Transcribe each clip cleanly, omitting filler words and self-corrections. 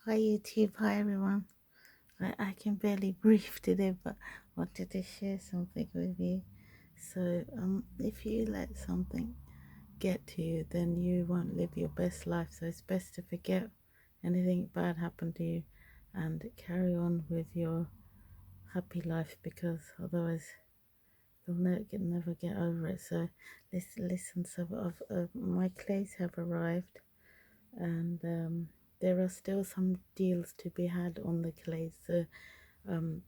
Hi YouTube, hi everyone. I can barely breathe today, but wanted to share something with you. So if you let something get to you, then you won't live your best life. So it's best to forget anything bad happened to you and carry on with your happy life, because otherwise you'll never get over it. So listen. So my clays have arrived, and there are still some deals to be had on the clays. So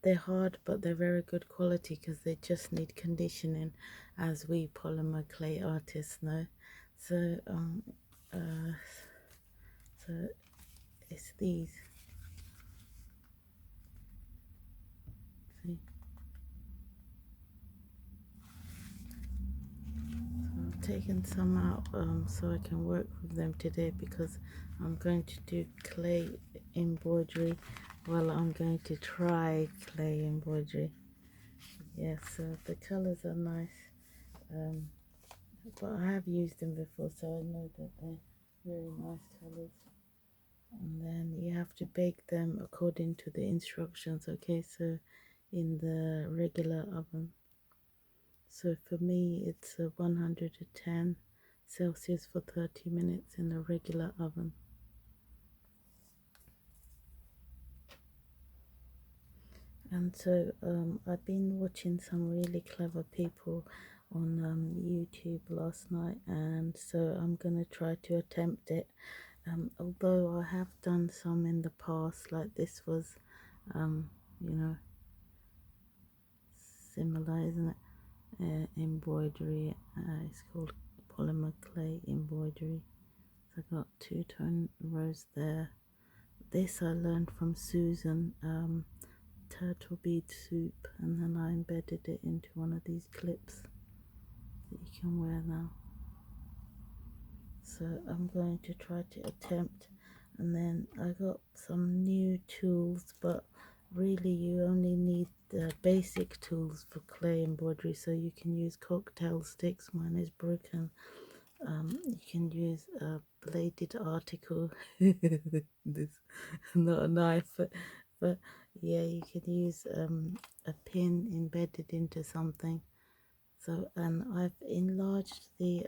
they're hard, but they're very good quality because they just need conditioning, as we polymer clay artists know. So uh, so it's these. See, so I've taken some out so I can work with them today, because I'm going to do clay embroidery. Well, I'm going to try clay embroidery. Yeah, so the colors are nice, but I have used them before, so I know that they're very nice colors. And then you have to bake them according to the instructions. Okay, so in the regular oven. So for me it's 110 Celsius for 30 minutes in the regular oven. And so I've been watching some really clever people on YouTube last night, and so I'm gonna try to attempt it. Although I have done some in the past, like this was, you know, similar, isn't it? Embroidery. It's called Polymer Clay Embroidery. So I got 2-tone rows there. This I learned from Susan, turtle bead soup, and then I embedded it into one of these clips that you can wear now. So I'm going to try to attempt, and then I got some new tools, but really you only need the basic tools for clay embroidery. So you can use cocktail sticks, mine is broken. You can use a bladed article. This not a knife, but yeah, you can use a pin embedded into something. So, and I've enlarged the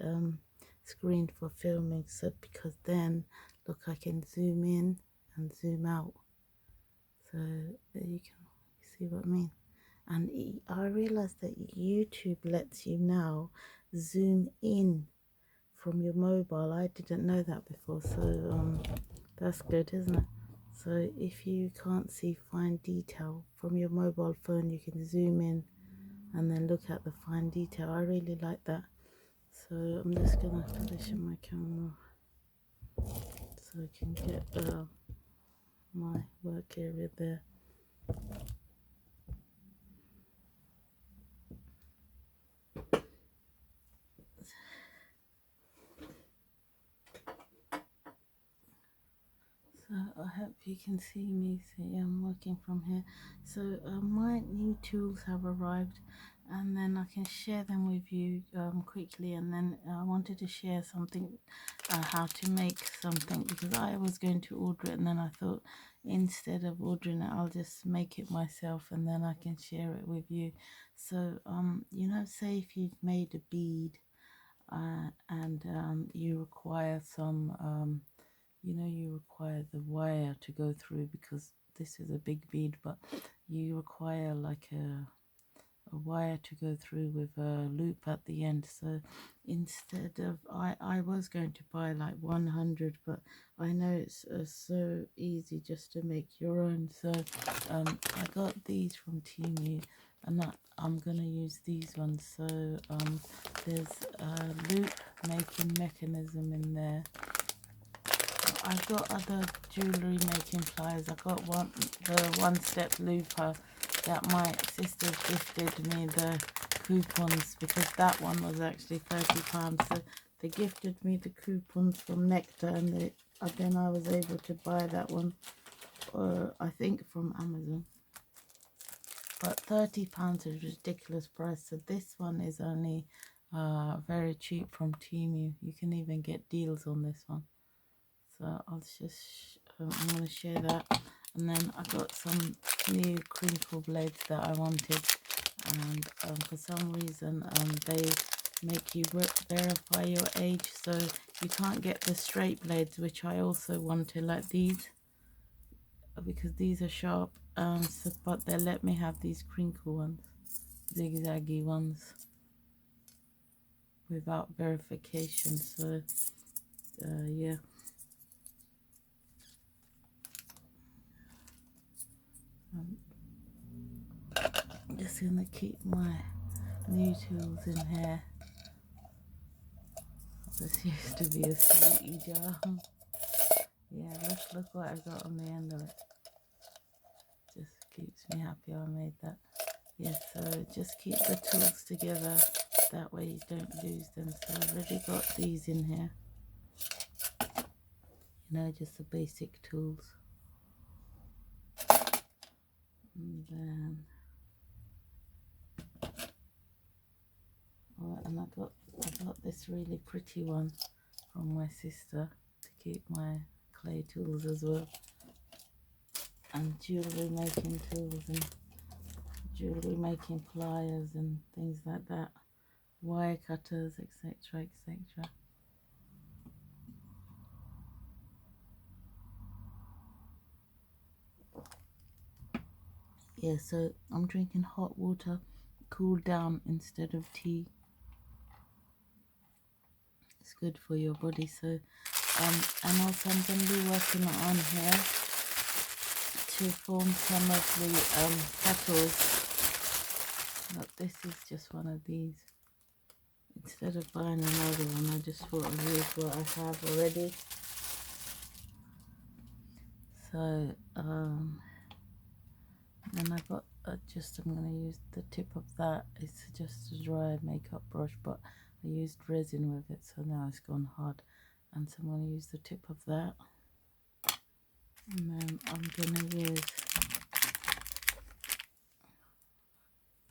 screen for filming, so because then look, I can zoom in and zoom out, so that you can see what I mean. And I realized that YouTube lets you now zoom in from your mobile. I didn't know that before, so that's good, isn't it? So if you can't see fine detail from your mobile phone, you can zoom in and then look at the fine detail. I really like that. So I'm just gonna position my camera so I can get my work area there. So I hope you can see me. See, I'm working from here. So my new tools have arrived, and then I can share them with you quickly. And then I wanted to share something, how to make something, because I was going to order it, and then I thought instead of ordering it, I'll just make it myself, and then I can share it with you. So you know, say if you've made a bead, and you require some you know, you require the wire to go through, because this is a big bead, but you require like a wire to go through with a loop at the end. So instead of, I was going to buy like 100, but I know it's so easy just to make your own. So I got these from Temu, and I'm gonna use these ones. So there's a loop making mechanism in there. I've got other jewellery making pliers. I got the one-step looper that my sisters gifted me the coupons, because that one was actually £30. So they gifted me the coupons from Nectar, and then I was able to buy that one, I think from Amazon. But £30 is a ridiculous price. So this one is only very cheap from Temu. You can even get deals on this one. So I'll just I'm going to share that. And then I got some new crinkle blades that I wanted, and for some reason they make you verify your age, so you can't get the straight blades, which I also wanted, like these, because these are sharp. But they let me have these crinkle ones, zigzaggy ones, without verification. So yeah. I'm just gonna keep my new tools in here. This used to be a sweetie jar. Yeah, look what I got on the end of it. Just keeps me happy I made that. Yeah, so just keep the tools together, that way you don't lose them. So I've already got these in here, you know, just the basic tools. And then and I got this really pretty one from my sister to keep my clay tools as well, and jewelry making tools, and jewelry making pliers and things like that, wire cutters, etc, etc. Yeah, so I'm drinking hot water, cool down instead of tea. It's good for your body. So and also I'm going to be working on here to form some of the petals. Look, this is just one of these. Instead of buying another one, I just thought I'd use what I have already. So then I got I'm going to use the tip of that. It's just a dry makeup brush, but I used resin with it, so now it's gone hard. And so I'm going to use the tip of that, and then I'm going to use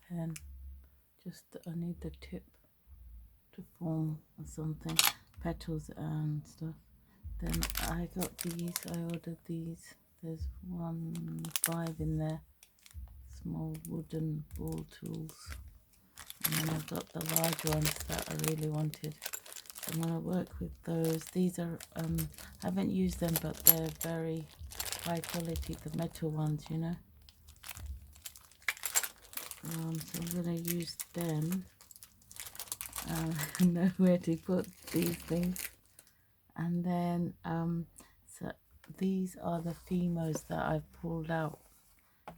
pen. Just I need the tip to form something, petals and stuff. Then I got these. I ordered these. There's 5 in there. Small wooden ball tools. And then I've got the large ones that I really wanted. So I'm going to work with those. These are, I haven't used them, but they're very high quality, the metal ones, you know. So I'm going to use them. I know where to put these things. And then, so these are the Fimos that I've pulled out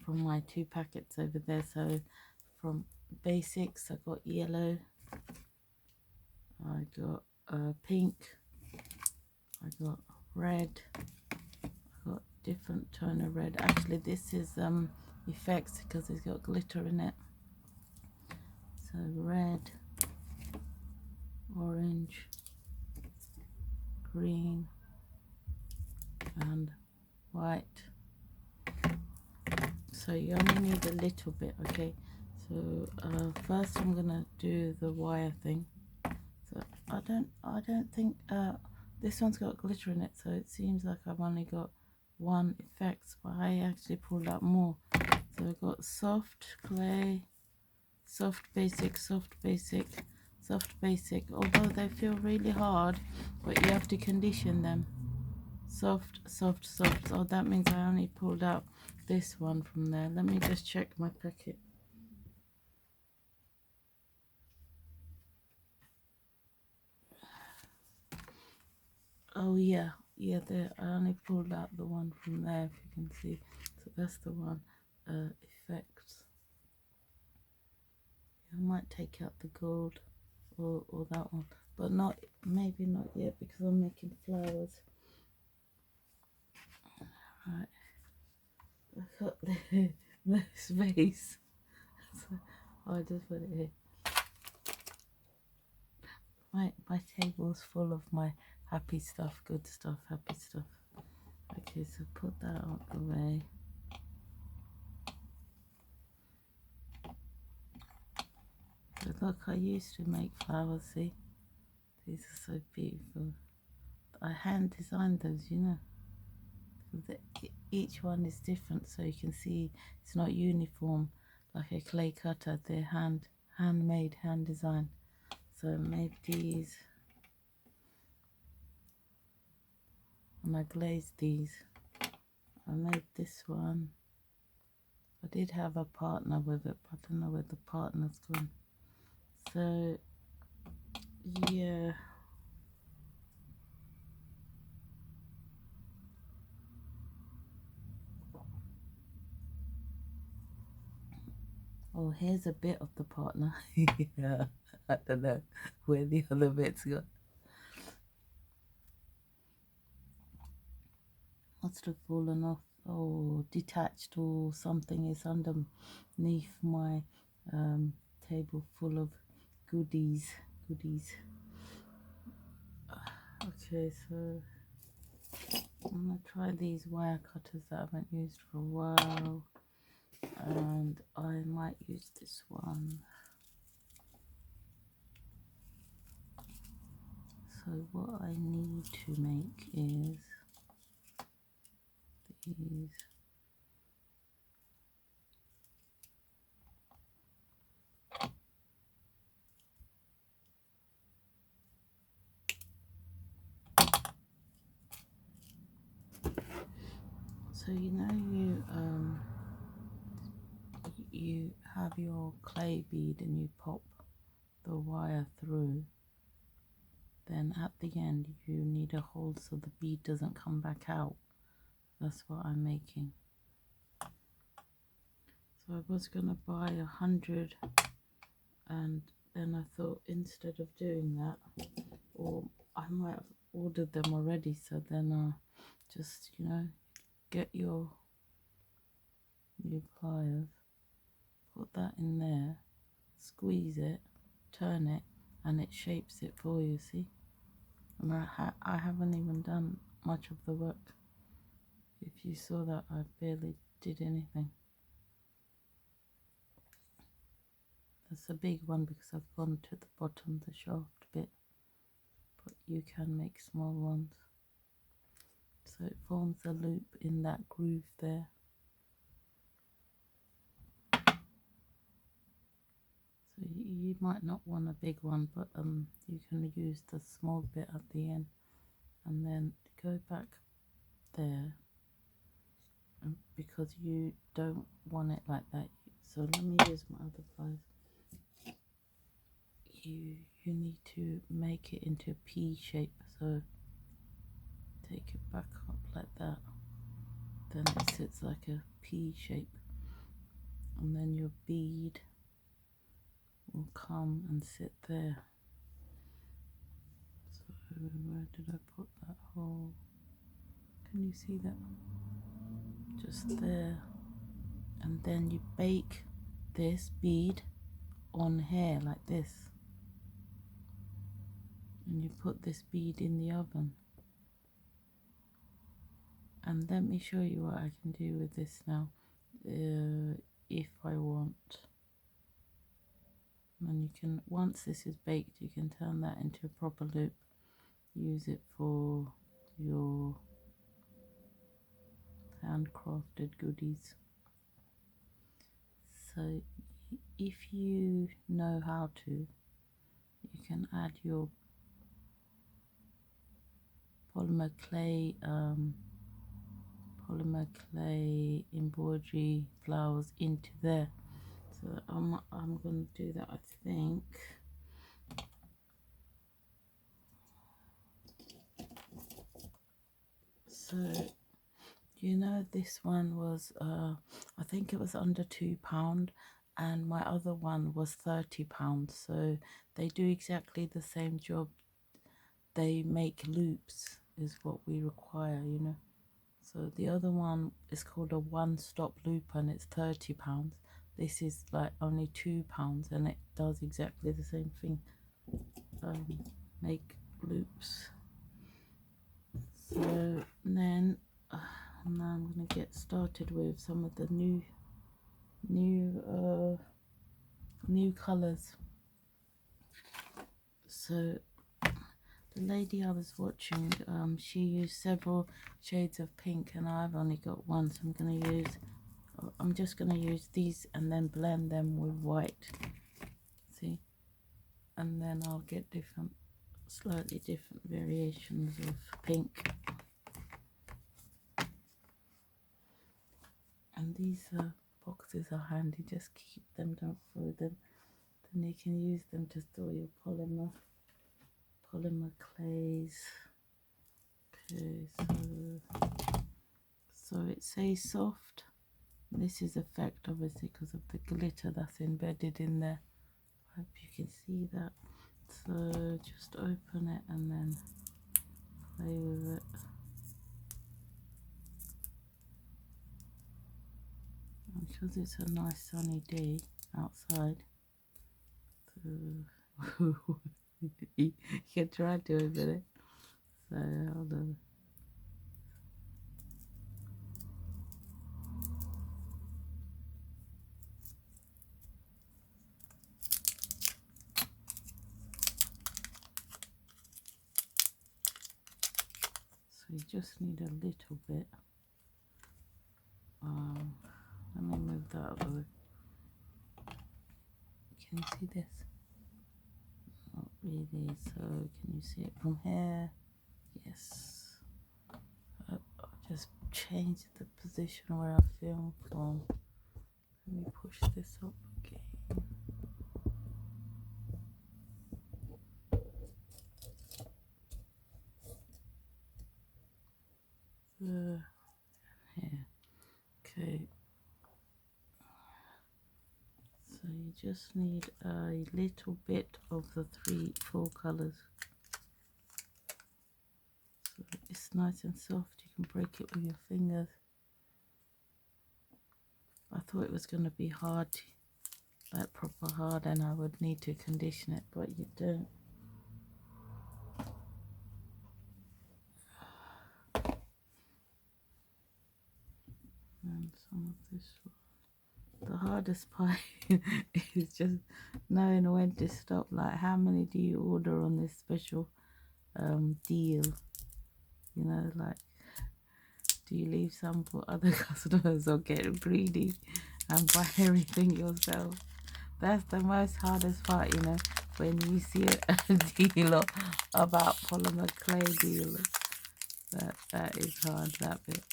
from my 2 packets over there. So from basics, I got yellow, I got pink, I got red, I got different tone of red. Actually, this is effects because it's got glitter in it. So red, orange, green, and white. So you only need a little bit, okay? So first I'm gonna do the wire thing. So I don't think this one's got glitter in it, so it seems like I've only got 1 effect, but I actually pulled out more. So I've got soft clay, soft basic, soft basic, soft basic, although they feel really hard, but you have to condition them. Soft, soft, soft. Oh, that means I only pulled out this one from there. Let me just check my packet. Oh yeah, there. I only pulled out the one from there, if you can see. So that's the one. Effects. I might take out the gold or that one, but maybe not yet, because I'm making flowers. Right. I got the space. So I just put it here. My table's full of my happy stuff, good stuff, happy stuff. Okay, so put that out the way. So look, I used to make flowers, see? These are so beautiful. I hand designed those, you know. Each one is different, so you can see it's not uniform like a clay cutter. They're handmade, hand designed. So I made these and I glazed these. I made this one. I did have a partner with it, but I don't know where the partner's gone. So yeah. Oh, here's a bit of the partner. Yeah, I don't know where the other bits got. Must have fallen off or detached, or something is underneath my table full of goodies. Okay, so I'm gonna try these wire cutters that I haven't used for a while, and I might use this one. So what I need to make is these. So you have your clay bead and you pop the wire through. Then at the end you need a hole so the bead doesn't come back out. That's what I'm making. So I was gonna buy 100, and then I thought instead of doing that, or I might have ordered them already, so then just get your new pliers, put that in there, squeeze it, turn it, and it shapes it for you. See, and I haven't even done much of the work. If you saw that, I barely did anything. That's a big one because I've gone to the bottom, the shaft bit, but you can make small ones. So it forms a loop in that groove there. So you might not want a big one, but you can use the small bit at the end, and then go back there, because you don't want it like that. So let me use my other pliers. You need to make it into a P shape, so take it back up like that, then it sits like a P shape, and then your bead will come and sit there. So where did I put that hole? Can you see that? Just there. And then you bake this bead on here like this, and you put this bead in the oven. And let me show you what I can do with this now, if I want. And you can, once this is baked, you can turn that into a proper loop, use it for your handcrafted goodies. So if you know how to, you can add your polymer clay embroidery flowers into there. So I'm going to do that, I think. So this one was I think it was under £2, and my other one was £30. So they do exactly the same job. They make loops is what we require, So the other one is called a one-stop loop, and it's £30. This is like only £2, and it does exactly the same thing. Make loops. So then now I'm going to get started with some of the new colors. So the lady I was watching, she used several shades of pink and I've only got one, so I'm just gonna use these and then blend them with white. See, and then I'll get slightly different variations of pink. And these boxes are handy, just keep them, don't throw them. Then you can use them to store your polymer clays. Okay, so it says soft. This is effect obviously because of the glitter that's embedded in there. I hope you can see that. So just open it and then play with it. And because it's a nice sunny day outside, so you can try to open it. So hold on. So you just need a little bit. Let me move that out of the way. Can you see this? Not really. So can you see it from here? Yes. I'll just change the position where I film from. Let me push this up again. Here. Okay. So you just need a little bit of the 4 colors. So it's nice and soft. You can break it with your fingers. I thought it was going to be hard, like proper hard, and I would need to condition it, but you don't. And some of this one. The hardest part is just knowing when to stop. Like, how many do you order on this special deal? You know, like, do you leave some for other customers or get greedy and buy everything yourself? That's the most hardest part, you know, when you see a deal about polymer clay deal. That is hard, that bit.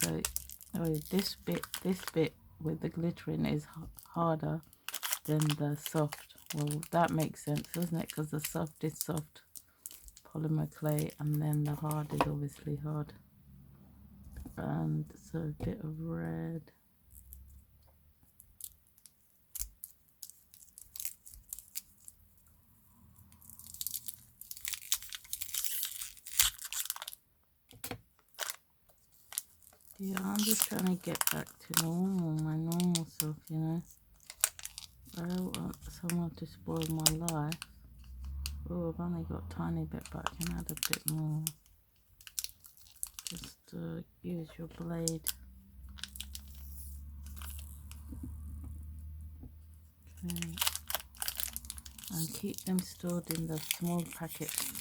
So this bit with the glittering is harder than the soft. Well, that makes sense, doesn't it? Because the soft is soft polymer clay, and then the hard is obviously hard. And so a bit of red. Yeah, I'm just trying to get back to normal, my normal self, you know. I don't want someone to spoil my life. Oh, I've only got a tiny bit, but I can add a bit more. Just use your blade. Okay. And keep them stored in the small packets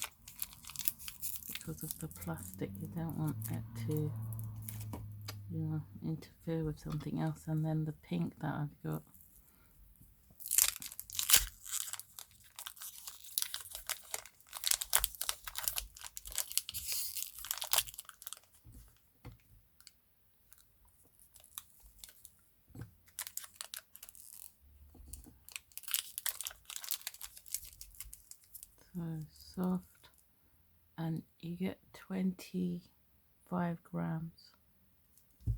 because of the plastic. You don't want it to, you know, interfere with something else. And then the pink that I've got, so soft, and you get 25 grams.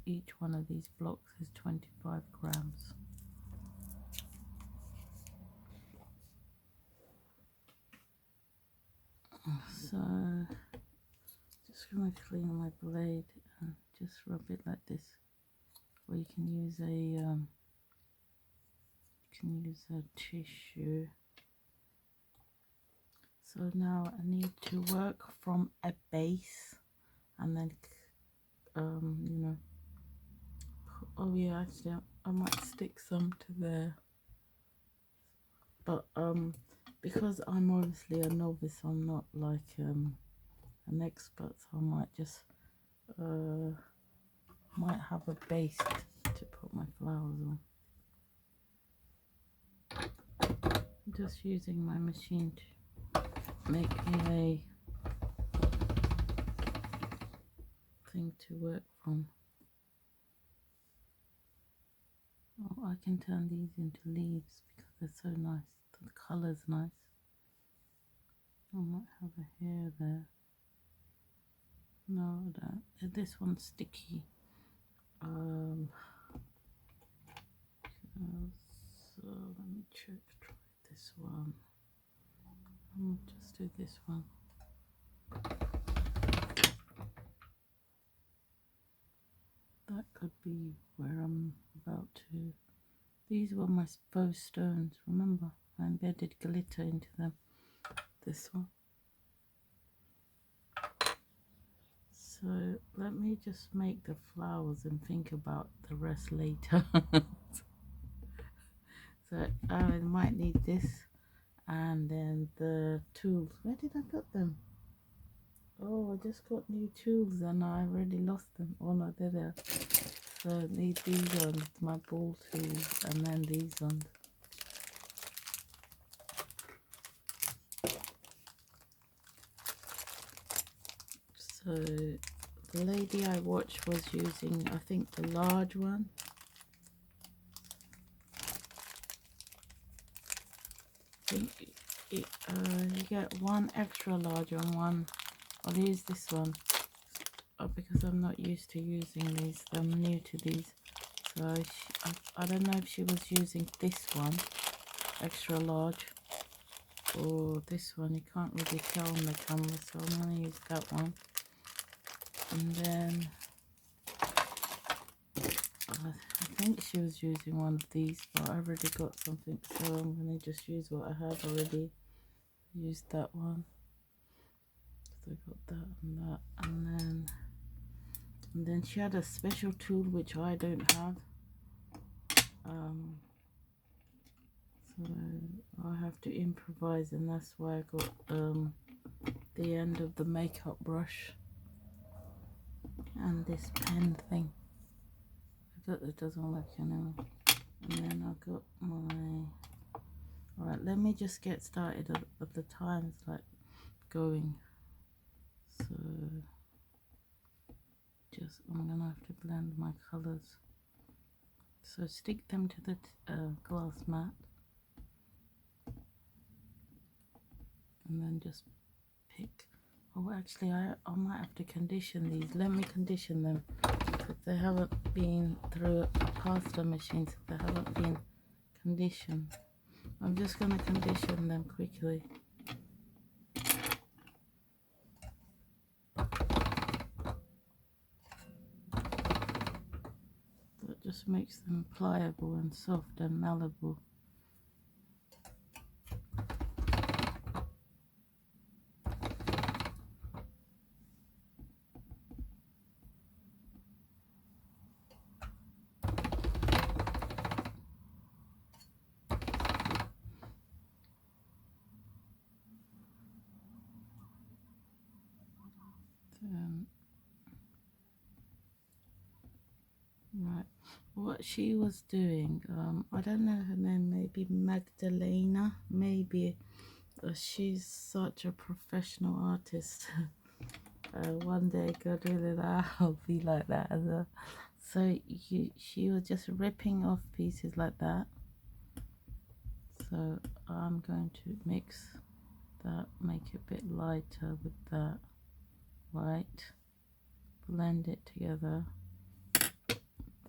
Each one of these blocks is 25 grams. So just gonna clean my blade and just rub it like this, or you can use a tissue. So now I need to work from a base, and then you know, oh yeah, actually I might stick some to there, but because I'm obviously a novice, I'm not like an expert, so I might just might have a base to put my flowers on. I'm just using my machine to make me a thing to work from. Oh, I can turn these into leaves because they're so nice. The colour's nice. I might have a hair there. No, I don't. This one's sticky. So let me try this one. I'll just do this one. That could be where I'm about to. These were my faux stones, remember? I embedded glitter into them. This one. So let me just make the flowers and think about the rest later. So I might need this, and then the tools. Where did I put them? Oh, I just got new tools and I already lost them. Oh no, they're there. So I need these ones, my ball tools, and then these ones. So the lady I watched was using, I think, the large one. I think you get one extra large and one. I'll use this one because I'm not used to using these. I'm new to these, so I don't know if she was using this one, extra large, or this one. You can't really tell on the camera, so I'm going to use that one. And then I think she was using one of these, but I already got something, so I'm going to just use what I have already. Used that one. So I got that and that, and then she had a special tool which I don't have. So I have to improvise, and that's why I got the end of the makeup brush and this pen thing. It doesn't work anyway. And then I got my. Alright, let me just get started at the times like going. So just I'm gonna have to blend my colors. So stick them to the glass mat, and then just pick. Oh, actually, I might have to condition these. Let me condition them if they haven't been through a pasta machine. So they haven't been conditioned. I'm just gonna condition them quickly. That just makes them pliable and soft and malleable. Right, what she was doing, I don't know her name, maybe Magdalena, maybe. She's such a professional artist. One day, God willing, I'll be like that as well. So she was just ripping off pieces like that. So I'm going to mix that, make it a bit lighter with that white, blend it together.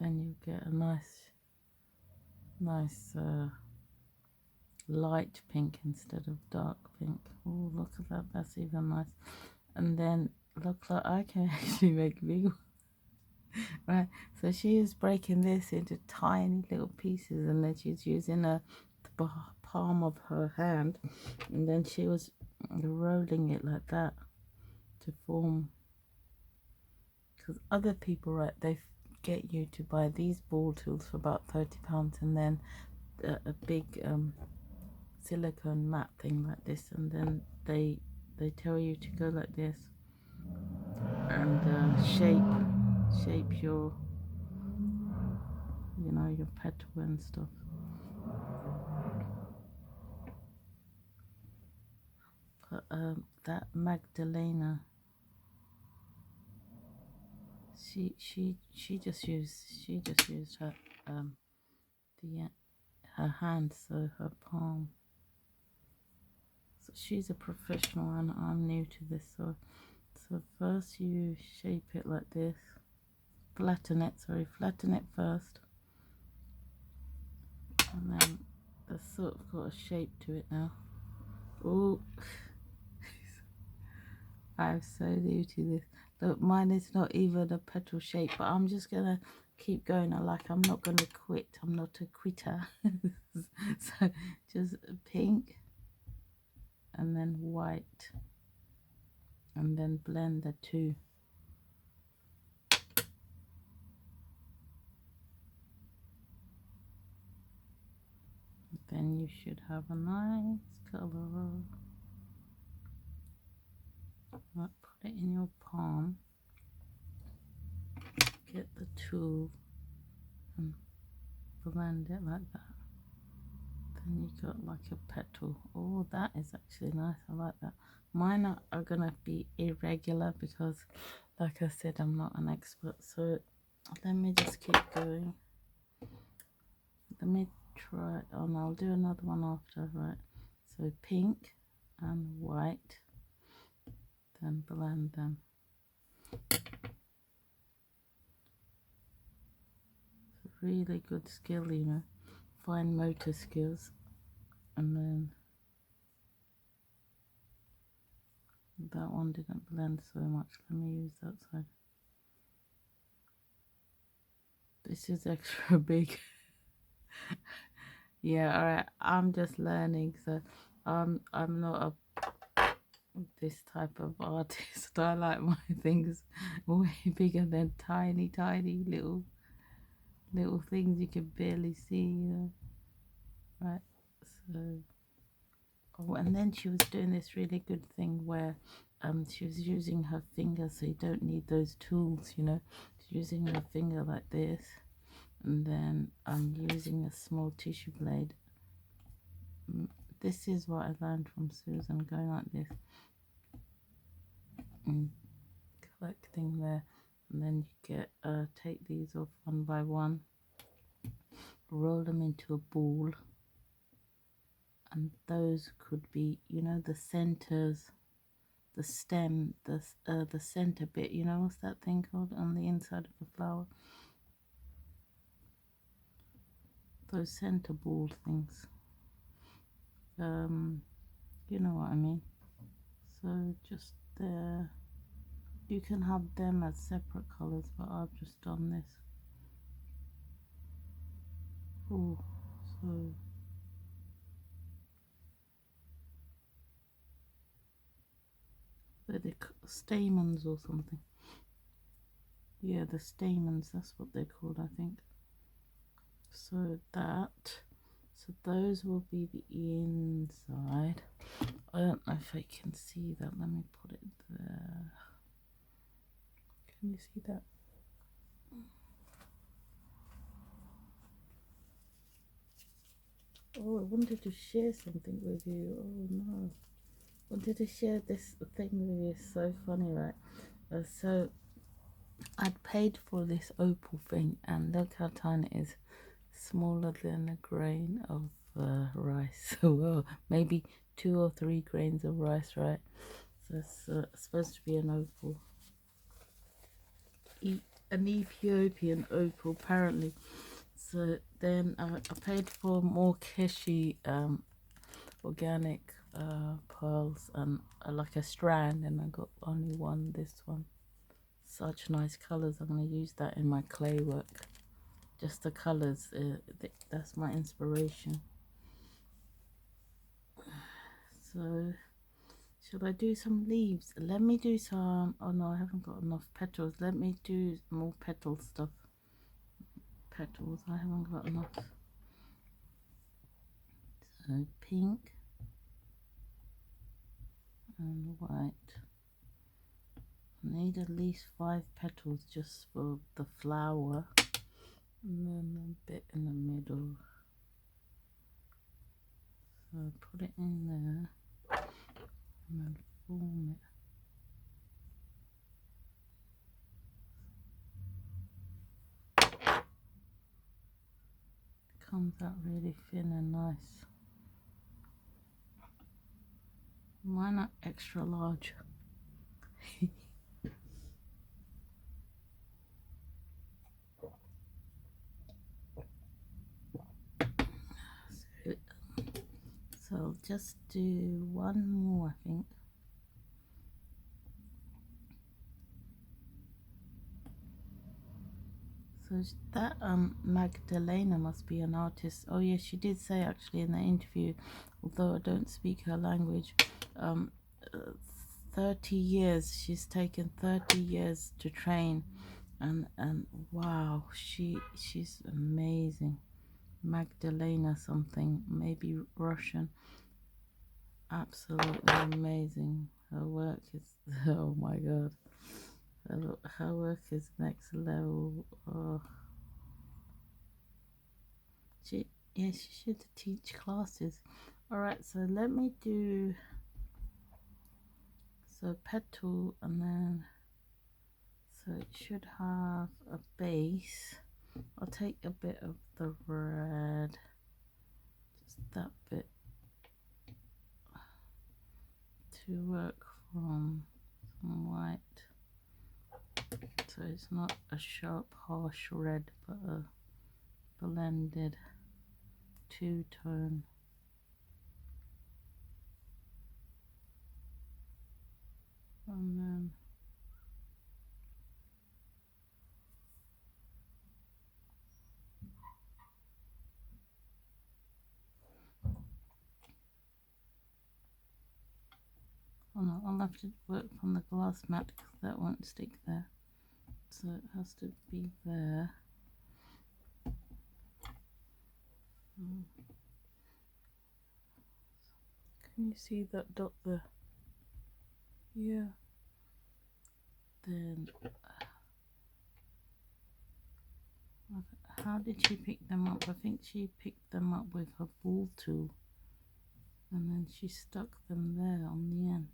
Then you get a nice light pink instead of dark pink. Oh, look at that, that's even nice. And then look, like I can actually make big ones. Right, so she is breaking this into tiny little pieces, and then she's using the palm of her hand, and then she was rolling it like that to form. Because other people, right, they get you to buy these ball tools for about £30, and then a big silicone mat thing like this, and then they tell you to go like this and shape your, you know, your petal and stuff. But that Magdalena, she just used her the her hand, so her palm. So she's a professional and I'm new to this. So first you shape it like this, flatten it first, and then that's sort of got a shape to it now. Oh, I'm so new to this. Look, mine is not even a petal shape, but I'm just gonna keep going. I'm not gonna quit. I'm not a quitter. So just pink and then white, and then blend the two. Then you should have a nice color. Right, put it in your palm. Get the tool and blend it like that. Then you got like a petal. Oh, that is actually nice. I like that. Mine are gonna be irregular because, like I said, I'm not an expert. So let me just keep going. Let me try. Oh no, I'll do another one after. Right. So pink and white. Then blend them. It's a really good skill, you know, fine motor skills. And then that one didn't blend so much. Let me use that side. This is extra big. Yeah, alright. I'm just learning, so I'm not this type of artist. I like my things way bigger than tiny little things you can barely see, you know. Right, so oh, and then she was doing this really good thing where she was using her finger, so you don't need those tools, you know. She's using her finger like this, and then I'm using a small tissue blade. This is what I learned from Susan, going like this and collecting there, and then you get take these off one by one, roll them into a ball, and those could be, you know, the centers, the stem, the center bit, you know, what's that thing called on the inside of the flower, those center ball things, you know what I mean. So just there, you can have them as separate colors, but I've just done this. Oh, so they're the stamens or something. Yeah, the stamens, that's what they're called, I think. So those will be the inside. I don't know if I can see that. Let me put it there. Can you see that? Oh, I wanted to share something with you. Oh no. I wanted to share this thing with you. It's so funny, right? So I'd paid for this opal thing, and look how tiny it is. Smaller than a grain of rice. Well, maybe 2 or 3 grains of rice, right? So it's supposed to be an opal. An Ethiopian opal, apparently. So then I paid for more Keshi organic pearls and like a strand, and I got only one, this one. Such nice colors. I'm going to use that in my clay work. Just the colors, that's my inspiration. So should I do some leaves? Let me do some, oh no, I haven't got enough petals. Let me do more petal stuff. Petals, I haven't got enough. So So pink and white. I need at least 5 petals just for the flower, and then a bit in the middle. So put it in there and then form it. Comes out really thin and nice. Why not extra large? So I'll just do one more, I think. So that Magdalena must be an artist. Oh yes, she did say actually in the interview, although I don't speak her language, um, 30 years. She's taken 30 years to train, and wow, she's amazing. Magdalena something, maybe Russian. Absolutely amazing. Her work is oh my god. Her work is next level. Oh. Yeah, she should teach classes. Alright, so let me do petal, and then so it should have a base. I'll take a bit of the red, just that bit, to work from some white, so it's not a sharp harsh red but a blended two-tone. And then oh no, I'll have to work from the glass mat because that won't stick there, so it has to be there. Can you see that dot there? Yeah. Then how did she pick them up? I think she picked them up with her ball tool, and then she stuck them there on the end.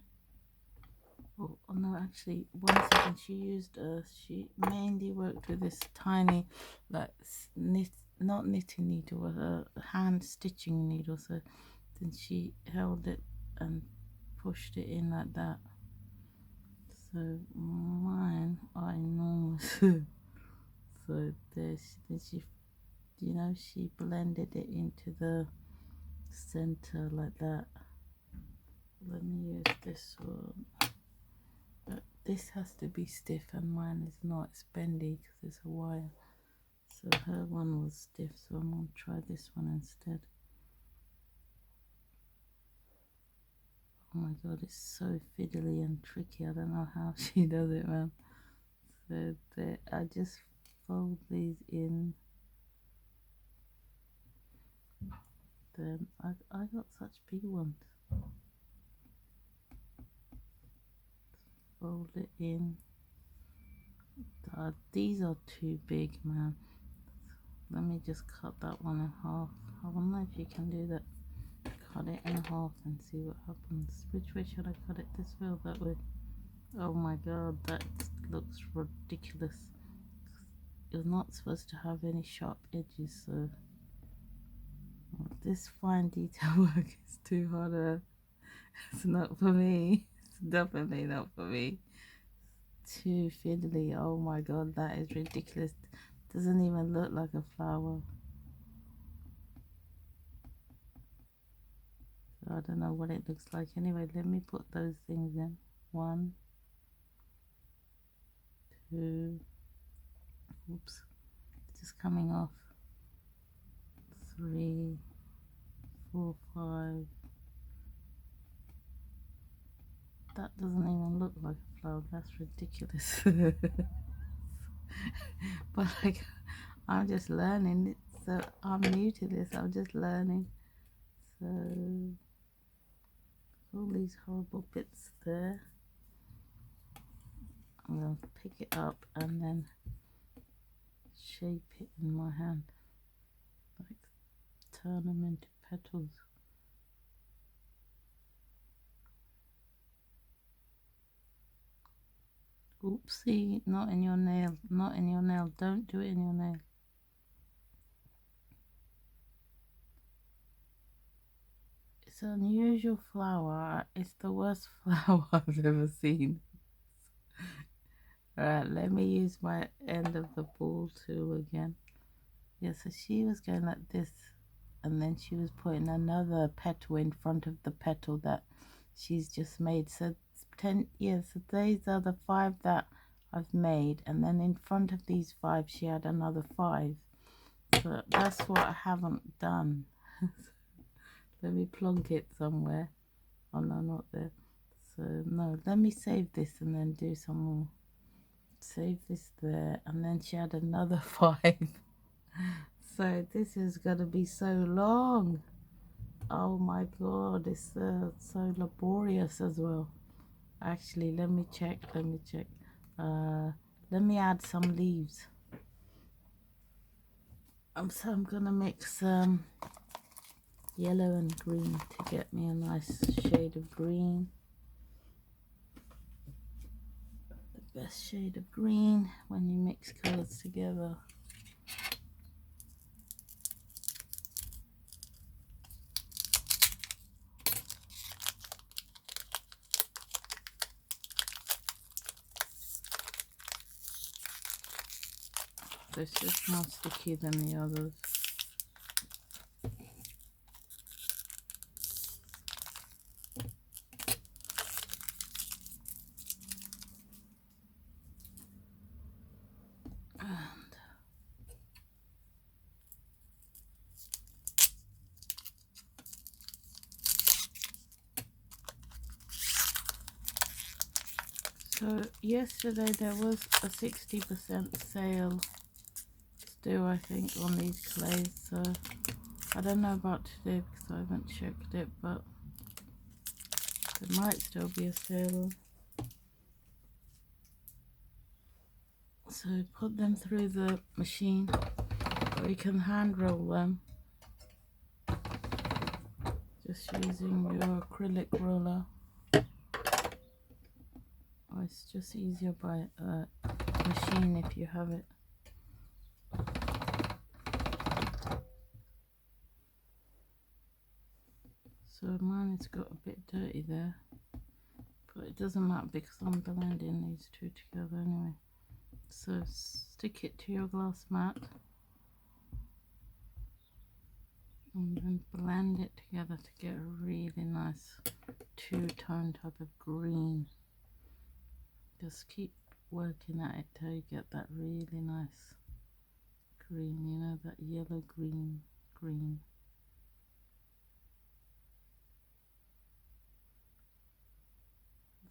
Oh no, actually, one second. She mainly worked with this tiny, like not knitting needle, a hand stitching needle. So then she held it and pushed it in like that. So mine are enormous. So then she, she blended it into the center like that. Let me use this one. But this has to be stiff, and mine is not. It's bendy because it's a wire. So her one was stiff, so I'm going to try this one instead. Oh my god, it's so fiddly and tricky. I don't know how she does it, man. So I just fold these in. Then I got such big ones. Fold it in. These are too big, man. Let me just cut that one in half. I wonder if you can do that. Cut it in half and see what happens. Which way should I cut it? This way or that way? Oh my god, that looks ridiculous. You're not supposed to have any sharp edges, so this fine detail work is too hard. It's not for me. It's definitely not for me. Too fiddly. Oh my god, that is ridiculous. Doesn't even look like a flower. So I don't know what it looks like. Anyway, let me put those things in. 1, 2, oops, it's just coming off. 3, 4, 5. That doesn't even look like a flower. That's ridiculous. But like, I'm just learning. So I'm new to this. I'm just learning. So all these horrible bits there. I'm going to pick it up and then shape it in my hand, like turn them into petals. Oopsie, not in your nail, not in your nail, don't do it in your nail. It's an unusual flower, it's the worst flower I've ever seen. Alright, let me use my end of the ball tool again. Yeah, so she was going like this, and then she was putting another petal in front of the petal that she's just made. So 10, yeah, so these are the 5 that I've made, and then in front of these 5 she had another 5. So that's what I haven't done. Let me plonk it somewhere. Oh no, not there. So no, let me save this and then do some more. Save this there, and then she had another 5. So this is gonna be so long. Oh my god, it's so laborious as well. Actually, let me check. Let me add some leaves. So I'm gonna mix yellow and green to get me a nice shade of green. The best shade of green when you mix colors together. This is more sticky than the others. So yesterday there was a 60% sale still, I think, on these clays. So I don't know about today because I haven't checked it, but there might still be a sale. So put them through the machine, or you can hand roll them just using your acrylic roller. Or it's just easier by a machine if you have it. So mine has got a bit dirty there, but it doesn't matter because I'm blending these two together anyway. So stick it to your glass mat and then blend it together to get a really nice two-tone type of green. Just keep working at it till you get that really nice green, you know, that yellow green.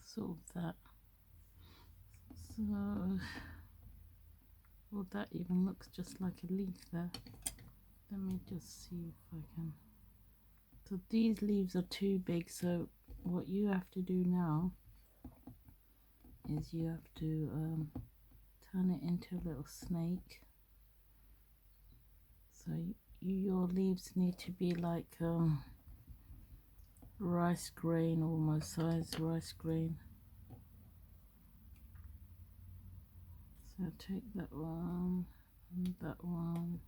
Sort of that. So, well, that even looks just like a leaf there. Let me just see if I can. So these leaves are too big, so what you have to do now is you have to turn it into a little snake. So your leaves need to be like rice grain, almost size rice grain. So take that one and that one,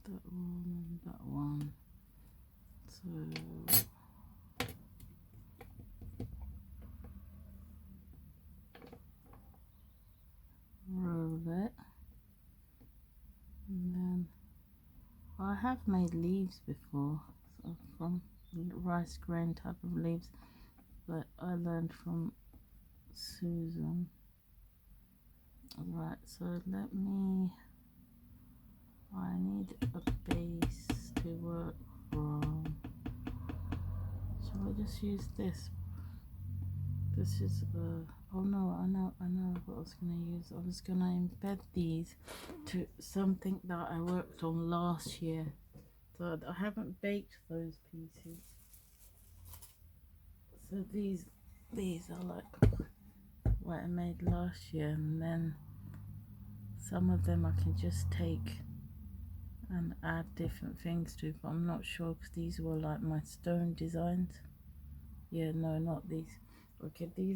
that one and that one. So roll it, and then I have made leaves before, so from rice grain type of leaves, but I learned from Susan. Right, so I need a base to work from. Shall I just use this? This is oh no, I know what I was going to use. I was going to embed these to something that I worked on last year. So I haven't baked those pieces. So these are like what I made last year, and then some of them I can just take and add different things to, but I'm not sure because these were like my stone designs. Yeah, no, not these. Okay, those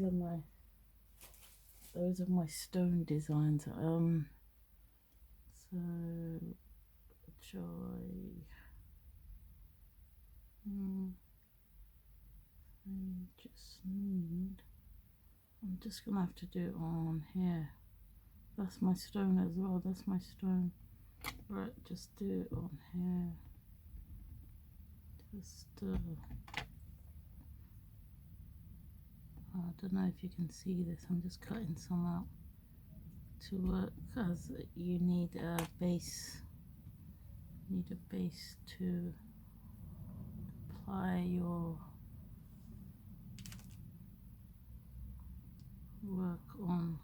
are my stone designs. So joy. I just need. I'm just gonna have to do it on here. That's my stone as well. That's my stone. Right, just do it on here. Just I don't know if you can see this. I'm just cutting some out to work because you need a base. You need a base to apply your work on.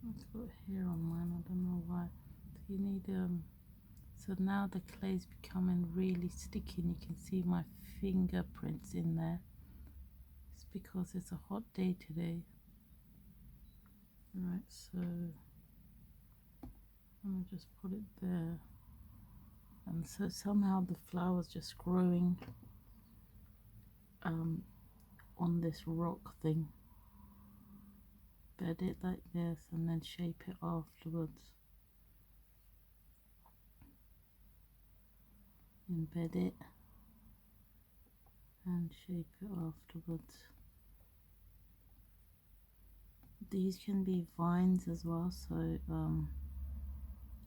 I've got hair on mine, I don't know why. So you need so now the clay is becoming really sticky and you can see my fingerprints in there. It's because it's a hot day today. Right, so I'm gonna just put it there. And so somehow the flower's just growing on this rock thing. Bed it like this and then shape it afterwards. Embed it and shape it afterwards. These can be vines as well, so you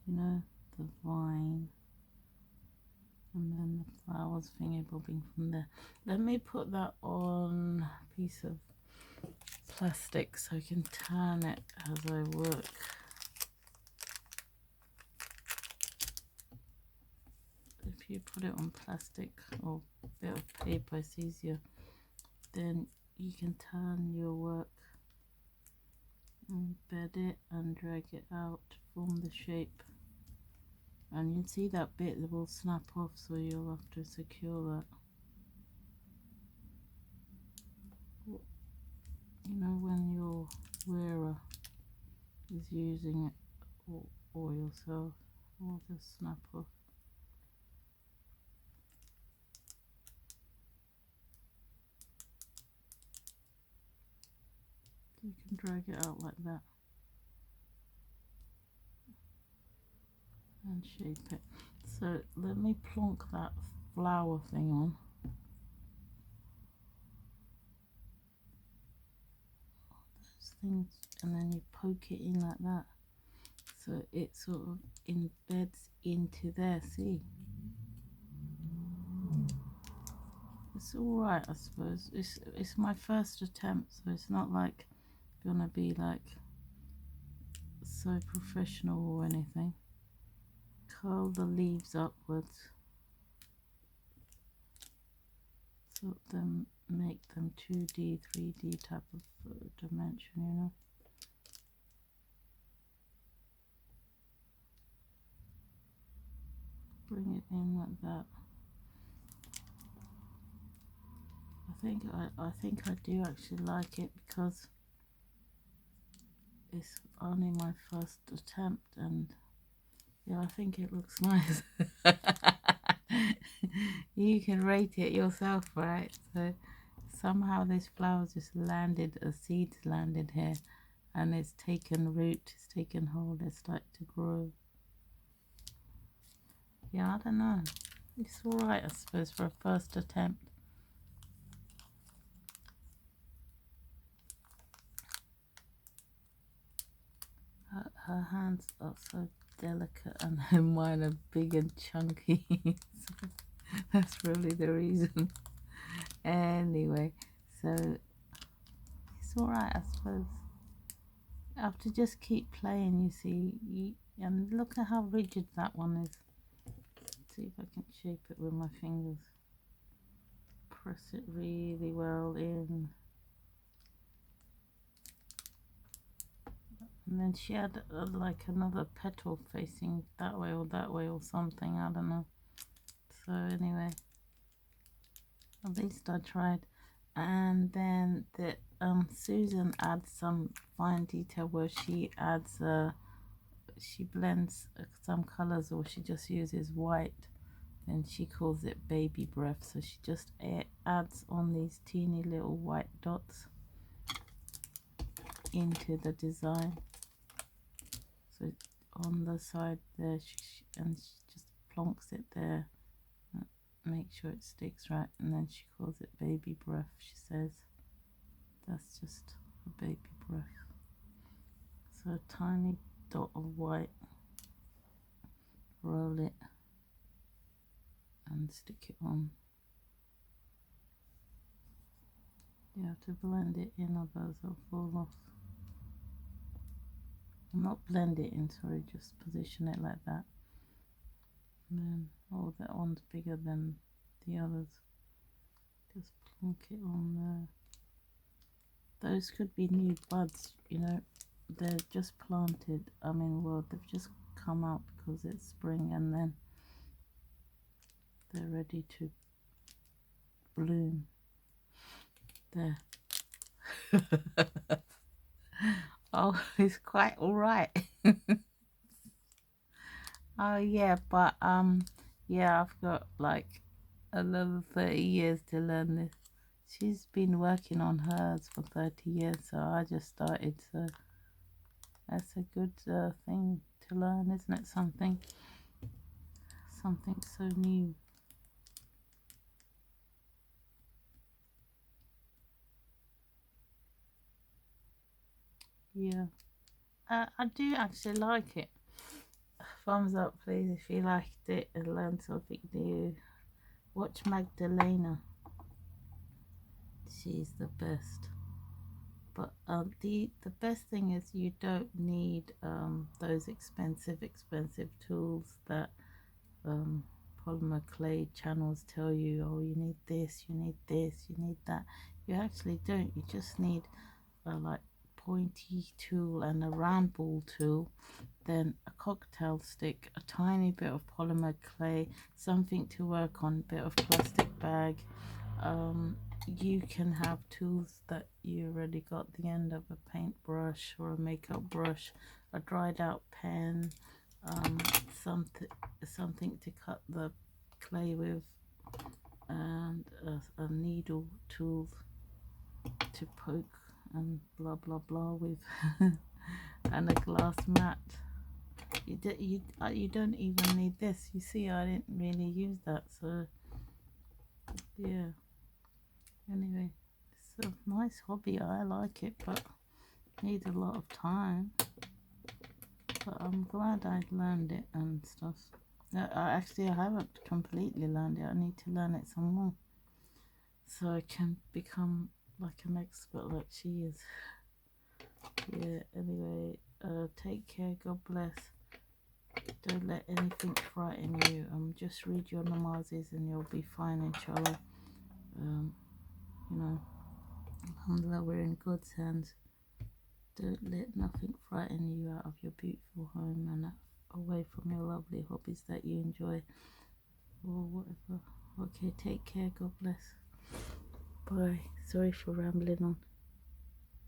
know, the vine and then the flowers thingy bobbing from there. Let me put that on a piece of plastic so I can tan it as I work. If you put it on plastic or a bit of paper, it's easier. Then you can tan your work, embed it and drag it out to form the shape. And you'll see that bit that will snap off, so you'll have to secure that. You know, when your wearer is using it, or yourself, it will just snap off. You can drag it out like that and shape it. So let me plonk that flower thing on. Those things, and then you poke it in like that, so it sort of embeds into there. See, it's all right, I suppose. It's my first attempt, so it's not like gonna be like so professional or anything. Curl the leaves upwards, sort them, make them 2D, 3D type of dimension, you know. Bring it in like that. I think I do actually like it because it's only my first attempt, and yeah, I think it looks nice. You can rate it yourself, right? So somehow this flower just landed, a seed's landed here, and it's taken root, it's taken hold, it's started to grow. Yeah, I don't know. It's alright, I suppose, for a first attempt. Her hands are so delicate and mine are big and chunky. So that's really the reason. Anyway, so it's alright, I suppose. I have to just keep playing, you see. And look at how rigid that one is. Let's see if I can shape it with my fingers. Press it really well in. And then she had like another petal facing that way or something, I don't know. So anyway, at least I tried. And then the Susan adds some fine detail where she adds she blends some colors, or she just uses white, and she calls it baby breath. So she just adds on these teeny little white dots into the design. So on the side there, and she just plonks it there, make sure it sticks right, and then she calls it baby breath. She says that's just a baby breath. So a tiny dot of white, roll it and stick it on. You have to blend it in, otherwise it'll fall off. Not blend it in, sorry, just position it like that. And then, oh, that one's bigger than the others. Just plonk it on there. Those could be new buds, you know, they're just planted. I mean, well, they've just come out because it's spring, and then they're ready to bloom. There. Oh, it's quite all right. Oh yeah, but yeah, I've got like another 30 years to learn this. She's been working on hers for 30 years, so I just started. So that's a good thing to learn, isn't it? Something so new. Yeah, I do actually like it. Thumbs up, please, if you liked it and learned something new. Watch Magdalena. She's the best. But the best thing is you don't need those expensive tools that polymer clay channels tell you, oh, you need this, you need this, you need that. You actually don't. You just need a like pointy tool and a round ball tool, then a cocktail stick, a tiny bit of polymer clay, something to work on, bit of plastic bag. You can have tools that you already got, the end of a paintbrush or a makeup brush, a dried out pen, something to cut the clay with, and a needle tool to poke and blah blah blah with, and a glass mat. You don't even need this. You see, I didn't really use that, so yeah. Anyway, it's a nice hobby. I like it, but needs a lot of time. But I'm glad I learned it and stuff. Actually, I haven't completely learned it. I need to learn it some more, so I can become like an expert like she is. Yeah, anyway, take care. God bless. Don't let anything frighten you. Just read your namazis and you'll be fine, inshallah. You know, alhamdulillah, we're in God's hands. Don't let nothing frighten you out of your beautiful home and away from your lovely hobbies that you enjoy, or whatever. Okay, take care. God bless. Bye. Sorry for rambling on.